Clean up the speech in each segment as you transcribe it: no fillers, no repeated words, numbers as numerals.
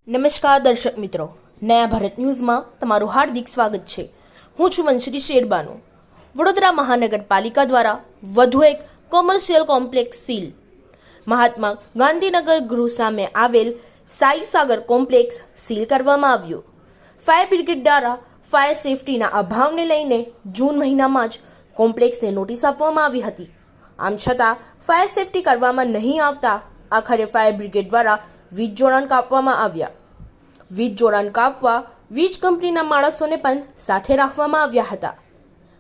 નમસ્કાર દર્શક મિત્રો, નયા ભારત ન્યૂઝમાં તમારું હાર્દિક સ્વાગત છે। હું છું વંશી શેરબાનુ। વડોદરા મહાનગરપાલિકા દ્વારા વધુ એક કોમર્શિયલ કોમ્પ્લેક્સ સીલ। મહાત્મા ગાંધીનગર ગૃહ સામે આવેલ સાઈ સાગર કોમ્પ્લેક્સ સીલ કરવામાં આવ્યું। ફાયર બ્રિગેડ દ્વારા ફાયર સેફટીના અભાવને લઈને જૂન મહિનામાં જ કોમ્પ્લેક્સને નોટિસ આપવામાં આવી હતી। આમ છતાં ફાયર સેફટી કરવામાં નહીં આવતા આખરે ફાયર બ્રિગેડ દ્વારા વીજ જોડાણ કાપવામાં આવ્યા। વીજ જોડાણ કાપવા વીજ કંપનીના માણસોને પણ સાથે રાખવામાં આવ્યા હતા।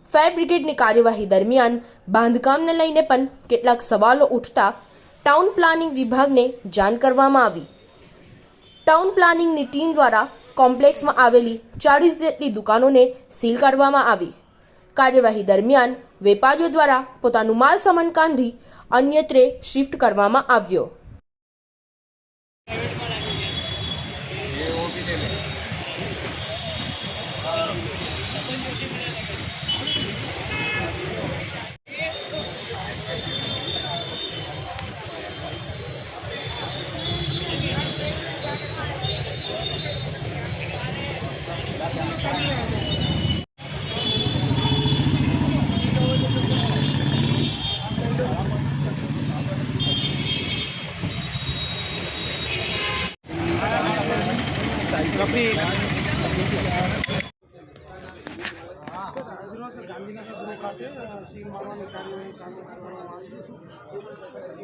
ફાયર બ્રિગેડની કાર્યવાહી દરમિયાન બાંધકામને લઈને પણ કેટલાક સવાલો ઉઠતા ટાઉન પ્લાનિંગ વિભાગને જાણ કરવામાં આવી। ટાઉન પ્લાનિંગની ટીમ દ્વારા કોમ્પ્લેક્સમાં આવેલી 40 જેટલી દુકાનોને સીલ કરવામાં આવી। કાર્યવાહી દરમિયાન વેપારીઓ દ્વારા પોતાનું માલ સામાન કાંધી અન્યત્રે શિફ્ટ કરવામાં આવ્યો।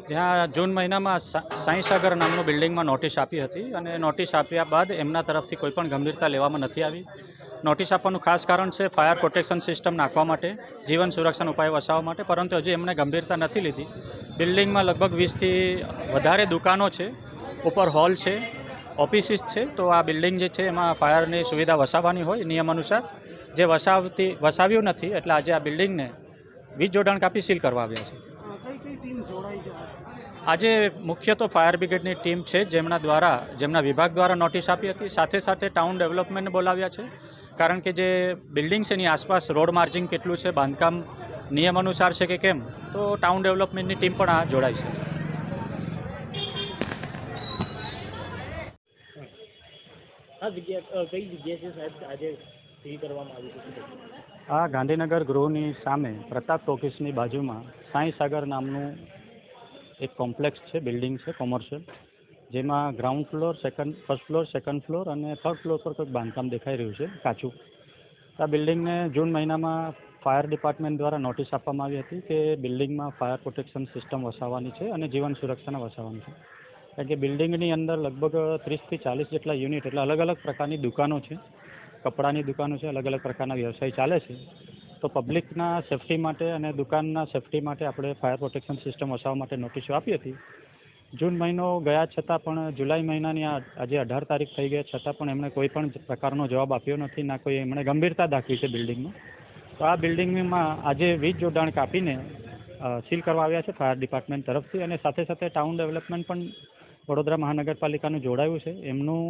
જ્યાં જૂન મહિનામાં સાઈ સાગર નામનું બિલ્ડિંગમાં નોટિસ આપી હતી અને નોટિસ આપ્યા બાદ એમના તરફથી કોઈ પણ ગંભીરતા લેવામાં નથી આવી। નોટિસ આપવાનું ખાસ કારણ છે ફાયર પ્રોટેક્શન સિસ્ટમ નાખવા માટે, જીવન સુરક્ષાના ઉપાયો વસાવવા માટે, પરંતુ હજી એમણે ગંભીરતા નથી લીધી। બિલ્ડિંગમાં લગભગ 20થી વધારે દુકાનો છે, ઉપર હોલ છે, ઓફિસીસ છે। તો આ બિલ્ડિંગ જે છે એમાં ફાયરની સુવિધા વસાવવાની હોય નિયમ અનુસાર, જે વસાવ્યું નથી, એટલે આજે આ બિલ્ડિંગને વીજ જોડાણ કાપી સીલ કરવા આવ્યા છે। આજે મુખ્ય તો ફાયર બ્રિગેડની ટીમ છે જેમના વિભાગ દ્વારા નોટિસ આપી હતી। સાથે સાથે ટાઉન ડેવલપમેન્ટને બોલાવ્યા છે, કારણ કે જે બિલ્ડિંગ છે એની આસપાસ રોડ માર્જિંગ કેટલું છે, બાંધકામ નિયમ અનુસાર છે કે કેમ, તો ટાઉન ડેવલપમેન્ટની ટીમ પણ આ જોડાઈ છે। આ ગાંધીનગર ગૃહની સામે પ્રતાપ ટોકીસની બાજુમાં સાઈ સાગર નામનું એક કોમ્પ્લેક્સ છે, બિલ્ડિંગ છે કોમર્શિયલ, જેમાં ground floor, first floor, second floor અને થર્ડ ફ્લોર પર કંઈક બાંધકામ દેખાઈ રહ્યું છે કાચું। આ બિલ્ડિંગને જૂન મહિનામાં ફાયર ડિપાર્ટમેન્ટ દ્વારા નોટિસ આપવામાં આવી હતી કે બિલ્ડિંગમાં ફાયર પ્રોટેક્શન સિસ્ટમ વસાવવાની છે અને જીવન સુરક્ષાને વસાવવાની છે, કારણ કે બિલ્ડિંગની અંદર લગભગ 30થી 40 જેટલા યુનિટ, એટલે અલગ અલગ પ્રકારની દુકાનો છે, કપડાની દુકાનો છે, અલગ અલગ પ્રકારના વ્યવસાય ચાલે છે। તો પબ્લિકના સેફટી માટે અને દુકાનના સેફટી માટે આપણે ફાયર પ્રોટેક્શન સિસ્ટમ વસાવવા માટે નોટિસો આપી હતી। જૂન મહિનો ગયા છતાં પણ જુલાઈ મહિનાની આજે 18 તારીખ થઈ ગયા છતાં પણ એમણે કોઈ પણ પ્રકારનો જવાબ આપ્યો નથી, ના કોઈ એમણે ગંભીરતા દાખવી છે બિલ્ડિંગમાં। તો આ બિલ્ડિંગમાં આજે વીજ જોડાણ કાપીને સીલ કરવા આવ્યા છે ફાયર ડિપાર્ટમેન્ટ તરફથી, અને સાથે સાથે ટાઉન ડેવલપમેન્ટ પણ વડોદરા મહાનગરપાલિકાનું જોડાયું છે। એમનું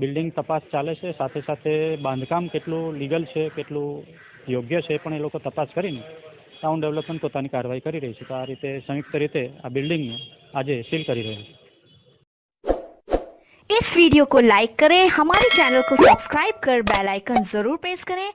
બિલ્ડિંગ તપાસ ચાલે છે, સાથે સાથે બાંધકામ કેટલું લીગલ છે, કેટલું યોગ્ય છે, પણ એ લોકો તપાસ કરીને ટાઉન ડેવલપમેન્ટ પોતાની કાર્યવાહી કરી રહી છે। તો આ રીતે સંયુક્ત રીતે આ બિલ્ડિંગને આજે सील कर रहे हैं। इस वीडियो को लाइक करें, हमारे चैनल को सब्सक्राइब कर बेल आइकन जरूर प्रेस करें